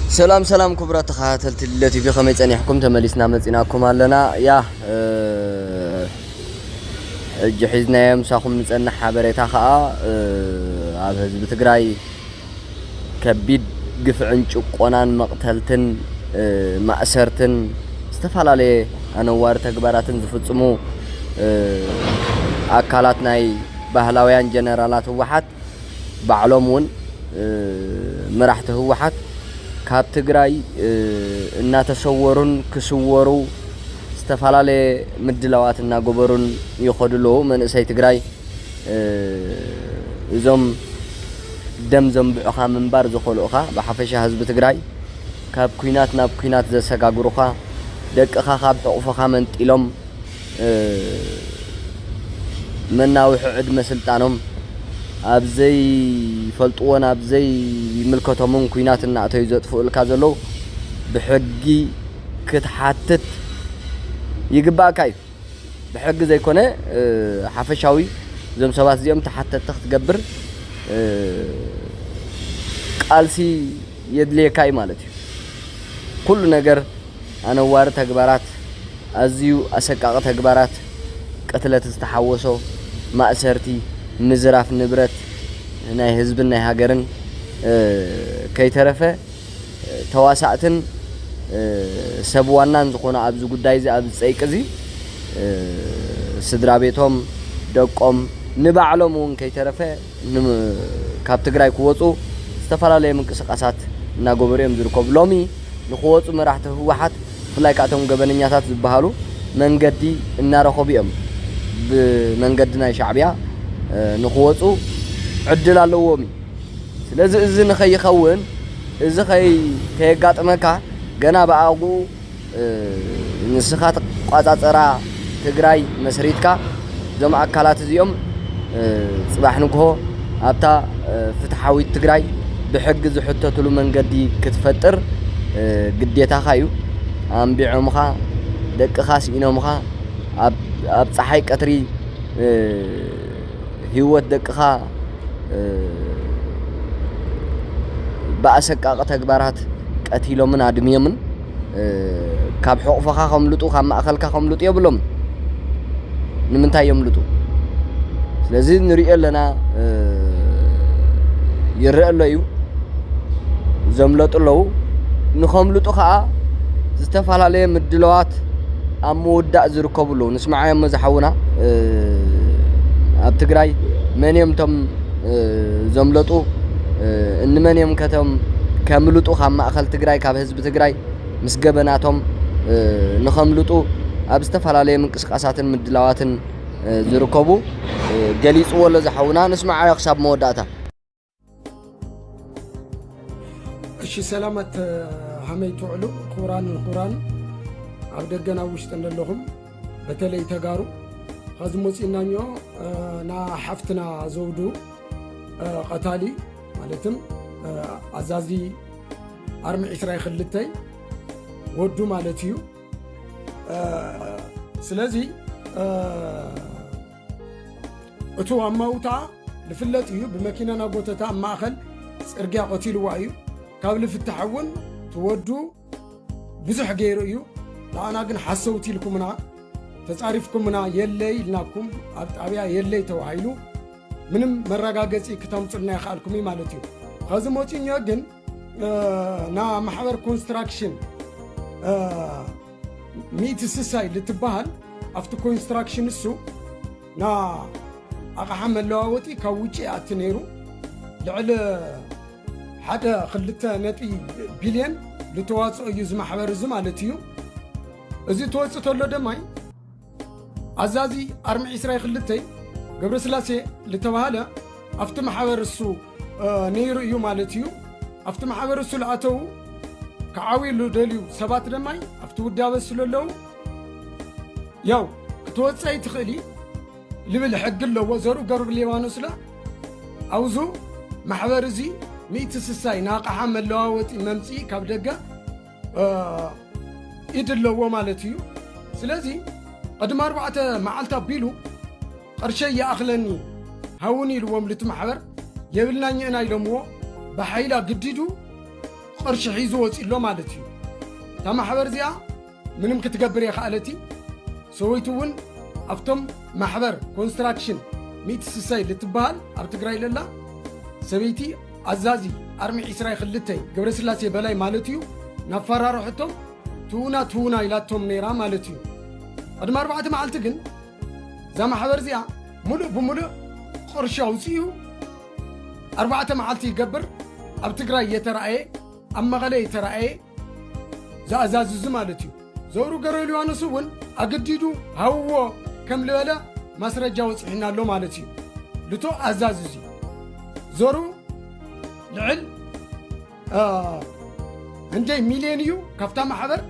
سلام سلام كبرى تخاتلت التي في خميس أن يحكم تمليسنا مزيناكم علنا يا جحزنا يوم ساخم نسألنا حبريتها خاء على حزب تجراي كبيد قفعن شقونان مقتلتن مأسرتن استفعل عليه أنا وارد تكبراتن زفتسمو أكلاتنا بهلاويان جنرالات واحد بعلمون مرحته واحد كاب تجراي إن تصورون كصورو استفعل مدلوات إن جبرون يخدلو من سي تجراي زم دم زم بأخا من بارز خلوخا بحفشة حزب تجراي كاب كينات ناب كينات ذا سجاجروخا دك أخا خاب حقوفها من تلهم من ناوي عد مسلطانهم أبزي فلطوان أبزي ملكتهم كينات النعتي زاد فوق الكازلو بحقي كتحتت يجبا كيف بحق زي كونه حفشاوي زم سبات زيهم تحتت تخت جبر قالسي يدلي كاي مالتي كل نجر أنا وارد تجبرات أزيو أسقاق تجبرات قتلت استحوسو مأسرتي مزراف نبرت هنا حزبنا هاجرن كي ترفه تواسعتن سبوانا نزقونا أبز قداي زي أبز سيكزي سدرابيتهم دقم نبعلمون كي ترفه كاب تجراي كوتو استفلا لي من قسقاسات ناغوبريم زركوب لومي نخوتو مراحته واحد فلاي كاتهم غبننياتات زبحالو منغدي انارخو بيم بمنغدنا شعبيا نخوتو عدل اللومي ስለዚህ እዚ ንኸይኸውን እዚ ከይጋጥመካ ገና በአጉ ንስኻት ቋጻጽራ ትግራይ መስሪትካ ዞም አካላት እዚኦም ጽባሕ ንግሆ ኣብታ ፍትሓዊት ትግራይ ብሕጊ ዝሕተትሉ መንገዲ ክትፈጥር ግዴታኻ እዩ ኣንቢዖምኻ ደቅኻ ሲኢኖምኻ ኣብ ፀሓይ ቀትሪ ህይወት ደቅኻ بأسقاق تكبارات قتيلو من ادمي من كاب حقفخا خملطو خم اخلكا خملطو يبلوم نمنتا يملطو ስለዚህ ንሪኦ ለና ይረአ ለዩ ዘምለጥለው ንኸምልጡ ከዓ ዝተፋላለየ ምድለዋት ኣብ መወዳእ ዝርከብሉ ንስማዓዮም መዝሓውና ኣብ ትግራይ መንየምቶም ዘምለጡ እንመን የምከተም ከምልጡ ካብ ማእኸል ትግራይ ካብ ህዝቢ ትግራይ ምስ ገበናቶም ንኸምልጡ ኣብ ዝተፋላለየ ምንቅስቃሳትን ምድላዋትን ዝርከቡ ገሊጽዎ ለዝሓውና ንስማዓዮ ክሳብ መወዳእታ እሺ ሰላማት ሃመይ ትውዕሉ ቁራን ኣብ ደገና ውሽጥ እንደለኹም በተለይ ተጋሩ ኸዚ ሞጺናኞ ና ሓፍትና ዘውዱ ቀታሊ ማለትም አዛዚ አርሚ እስራኤል ክልተይ ወዱ ማለት እዩ ስለዚህ እቱ አማውታ ልፍለጥ እዩ በመኪናና ጎተታ ማእኸል ጽርግያ ቆቲልዋ እዩ ካብ ልፍትሐውን ትወዱ ብዙሕ ገይሩ እዩ ላና ግን ሓሰውቲ ልኩምና ተጻሪፍኩምና የለይ ልናኩም ኣብ ጣብያ የለይ ተዋሂሉ ምንም መረጋገጺ ከተምጽና ይኻልኩም ማለት እዩ ኸዚ ሞጪኛ ግን ና ማሕበር ኮንስትራክሽን ሚት ስሳይ ልትባሃል ኣፍቲ ኮንስትራክሽን እሱ ና ኣቕሓ መለዋወጢ ካብ ውጪ ኣትነይሩ ልዕሊ 1.2 ቢልዮን ልተዋጽኦ እዩ ዝማሕበር እዚ ማለት እዩ እዚ ተወጽእ ተሎ ደማይ ኣዛዚ ኣርሚ እስራኤል ክልተይ ገብረስላሴ لتبهال أفت محاور السو نير يوم على أفت محاور السو لعتو كعوي لودليو سبات دماي أفت وداوس لولو يو توصي تخلي لبل حق له وزرو قرب ليوانوس لا أوزو محاور زي ميت سساي ناقة حمل لواوت ممسي كابدقة يدلو مالتيو سلازي قدم 4 معالتا بيلو قرشي يا أخلني هوني لوم لتمحور يبلناني أنا يلمو بحيلا قديدو ቅርሺ ሒዙ ወፂሎ ማለት እዩ እታ ማሕበር እዚኣ ምንም ክትገብር የኽኣለቲ ሰወይቱ እውን ኣብቶም ማሕበር ኮንስትራክሽን ሚትስሳይ ልትበሃል ኣብ ትግራይ ለላ ሰበይቲ ኣዛዚ ኣርሚ 22 ገብረስላሴ በላይ ማለት እዩ ናፈራርሕቶም ትውና ኢላቶም ነይራ ማለት እዩ ቅድሚ 4 መዓልቲ ግን እዛ ማሕበር እዚኣ ሙሉእ ብምሉእ ቅርሺ ኣውፅኡ 4 መዓልቲ ይገብር ኣብ ትግራይ የተረኣየ ኣብ መቐለ የተረኣየ ዝኣዛዝዙ ማለት እዩ ዘውሩ ገረሉ ዮሃንስ እውን ኣገዲዱ ሃውዎ ከም ልበለ ማስረጃ ወፅሒና ኣሎ ማለት እዩ ልቶ ኣዛዝዙ ዞሩ ልዕል እንደይ ሚልዮን እዩ ካብታ ማሕበር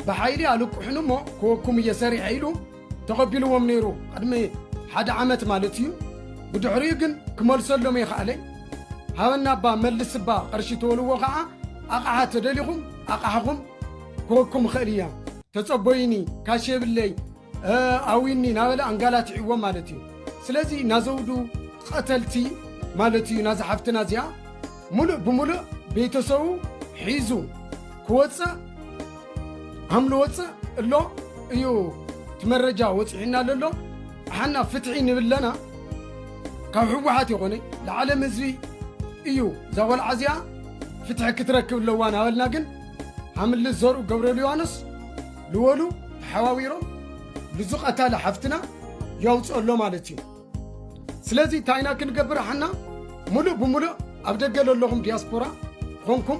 ብሓይሊ ኣልቁሕን እሞ ክወኩም እየ ሰሪሐ ኢሉ ተቐቢልዎም ነይሩ ቅድሚ 1 ዓመት ማለት እዩ ብድሕሪኡ ግን ክመልሰሎም ይኽኣለይ ሃበና ባ መልስ ባ ቅርሺ ተወልዎ ከዓ ኣቕሓ ተደሊኹም ኣቕሓኹም ክወኩም ክእል እያ ተፀበይኒ ካሸብለይ ኣዊኒ ናበለ ኣንጋላትዕዎም ማለት እዩ ስለዚ ናዘውዱ ቀተልቲ ማለት እዩ ናዚ ሓፍትና እዚኣ ሙሉእ ብምሉእ ቤተሰቡ ሒዙ ክወፅእ ሃምሉ ወፅእ እሎ እዩ ትመረጃ ወፅሒና ኣሎ ሓና ፍትሒ ንብለና ካብ ሕወሓት ይኾነ ለዓለም ህዝቢ እዩ እዛ ቆልዓ እዚኣ ፍትሒ ክትረክብ ኣለዋ ናበልና ግን ሓምልስ ዘርኡ ገብረሉ ዮሃንስ ልወሉ ተሓዋዊሮም ልዙቐታለ ሓፍትና ያውፅእ ኣሎ ማለት እዩ ስለዚ ታይና ክንገብር ሓና ሙሉእ ብምሉእ ኣብ ደገ ለለኹም ዲያስፖራ ኮንኩም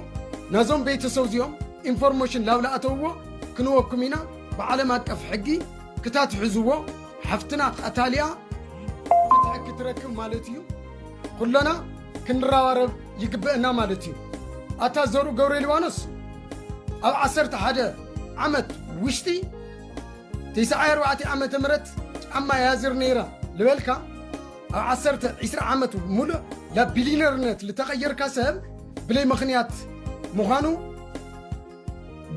ናዞም ቤተሰብ እዚኦም ኢንፎርሜሽን ላብላኣተውዎ ክንወኩም ኢና ብዓለም ኣቀፍ ሕጊ ክታትሕዝዎ ሓፍትና ቀታልያ ፍትሒ ክትረክብ ማለት እዩ ኩለና ክንረባረብ ይግብአና ማለት እዩ ኣታ ዘርኡ ገብረሉ ዮሃንስ ኣብ 11 ዓመት ውሽጢ 94 ዓመተ ምህረት ጫማ ያዝር ነይራ ልበልካ ኣብ 20 ዓመት ሙሉእ ለቢሊነርነት ልተቐየርካ ሰብ ብለይ ምኽንያት ምዃኑ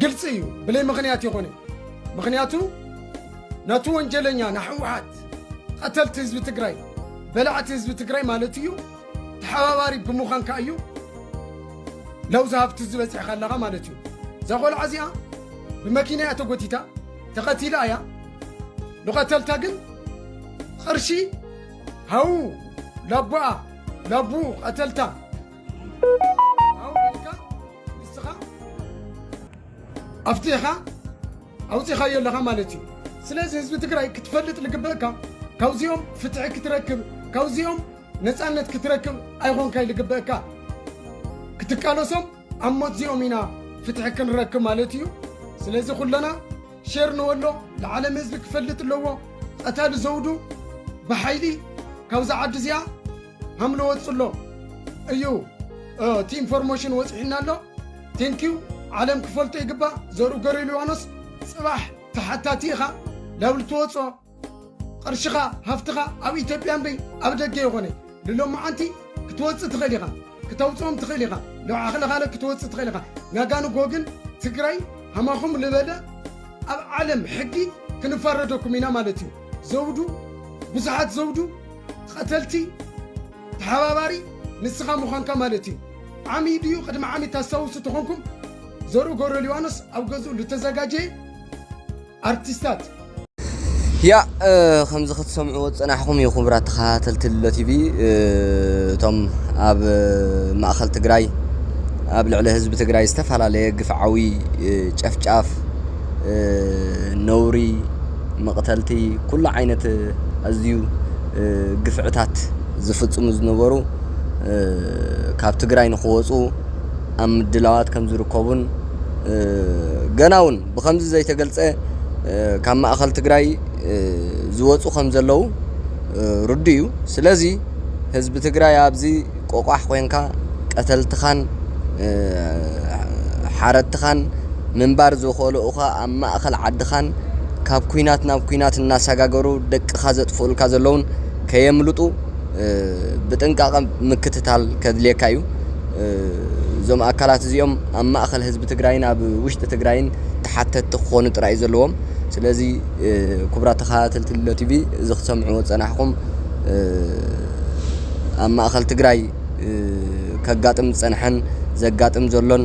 ግልፂ እዩ ብለይ ምኽንያት ይኾነ ምኽንያቱ ናቱ ወንጀለኛ ናሕወሓት ቀተልቲ ህዝቢ ትግራይ በላዕቲ ህዝቢ ትግራይ ማለት እዩ ተሓባባሪ ብምዃንካ እዩ ለውዚ ሃብቲ ዝበፅሕካ ኣለኻ ማለት እዩ እዛ ቆልዓ እዚኣ ብመኪና እያ ተጎቲታ ተቐቲላ እያ ንቐተልታ ግን ቅርሺ ሃው ላቦኣ ላቡ ቀተልታ ሃው በልካ ንስኻ ኣፍቲኻ ኣውፂኻዮ ኣለኻ ማለት እዩ ስለዚ ህዝቢ ትግራይ ክትፈልጥ ልግበአካ ካብዚኦም ፍትሒ ክትረክብ ካብዚኦም ነፃነት ክትረክብ ኣይኾንካይ ልግበአካ ክትቃለሶም ኣብ ሞት ዚኦም ኢና ፍትሒ ክንረክብ ማለት እዩ ስለዚ ኩለና ሼር ንወሎ ለዓለም ህዝቢ ክፈልጥ ኣለዎ ቀታሊ ዘውዱ ብሓይሊ ካብዛ ዓዲ እዚኣ ሃምሎ ወፅሎ እዩ እቲ ኢንፎርሜሽን ወፅሒና ኣሎ ቴንኪዩ ዓለም ክፈልጦ ይግባእ ዘርኡ ገብረሉ ዮሃንስ ፅባሕ ተሓታቲ ኢኻ ላብ ልትወፆ ቅርሽኻ ሃፍትኻ ኣብ ኢትዮጵያ እምበይ ኣብ ደገ ይኾነ ልሎመዓንቲ ክትወፅእ ትኽእል ኢኻ ክተውፅኦም ትኽእል ኢኻ ልባዕኽለኻለ ክትወፅእ ትኽእል ኢኻ ናጋንጎ ግን ትግራይ ሃማኹም ልበለ ኣብ ዓለም ሕጊ ክንፈረደኩም ኢና ማለት እዩ ዘውዱ ብዙሓት ዘውዱ ቀተልቲ ተሓባባሪ ንስኻ ምዃንካ ማለት እዩ ዓሚ ድዩ ቅድሚ ዓሚ ታስታውሱ ትኾንኩም ዘርኡ ገብረሉ ዮሃንስ ኣብ ገዝኡ ልተዘጋጀየ ኣርቲስታት ያ ከምዚ ክትሰምዑ ፀናሕኩም ይኹብራት ተኸታተልቲ ቲቪ እቶም ኣብ ማእኸል ትግራይ ኣብ ልዕሊ ህዝቢ ትግራይ ዝተፈላለየ ግፍዓዊ ጨፍጫፍ ነውሪ መቕተልቲ ኩሉ ዓይነት ኣዝዩ ግፍዕታት ዝፍጽሙ ዝነበሩ ካብ ትግራይ ንኽወፁ ኣብ ምድላዋት ከም ዝርከቡን ገና እውን ብከምዚ ዘይተገልጸ ካብ ማእኸል ትግራይ ዝወፁ ከም ዘለዉ ርዱ እዩ ስለዚ ህዝቢ ትግራይ ኣብዚ ቆቋሕ ኮንካ ቀተልትኻን ሓረትኻን ምንባር ዝኽእሉኻ ኣብ ማእኸል ዓድኻን ካብ ኩናት ናብ ኩናት እናሰጋገሩ ደቅኻ ዘጥፍኡልካ ዘለውን ከየምልጡ ብጥንቃቐ ምክትታል ከድልየካ እዩ እዞም ኣካላት እዚኦም ኣብ ማእኸል ህዝቢ ትግራይን ኣብ ውሽጢ ትግራይን ተሓተቲ ክኾኑ ጥራይ ዘለዎም ስለዚ ክቡራት ተኸታተልቲ ቲቪ እዚ ክትሰምዑ ፀናሕኩም ኣብ ማእኸል ትግራይ ከጋጥም ዝፀንሐን ዘጋጥም ዘሎን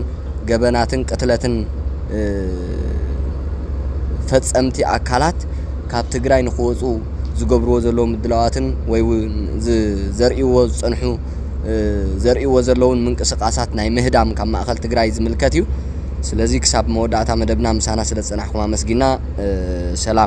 ገበናትን ቅትለትን ፈጸምቲ አካላት ካብ ትግራይ ንኽወፁ ዝገብርዎ ዘለዉ ምድላዋትን ወይ ዘርእይዎ ዝጸንሑ ዘርእይዎ ዘለውን ምንቅስቃሳት ናይ ምህዳም ካብ ማእኸል ትግራይ ዝምልከት እዩ። ስለዚ ክሳብ መወዳእታ መደብና ምሳና ስለ ዝጸናሕኩም ኣመስጊና ሰላም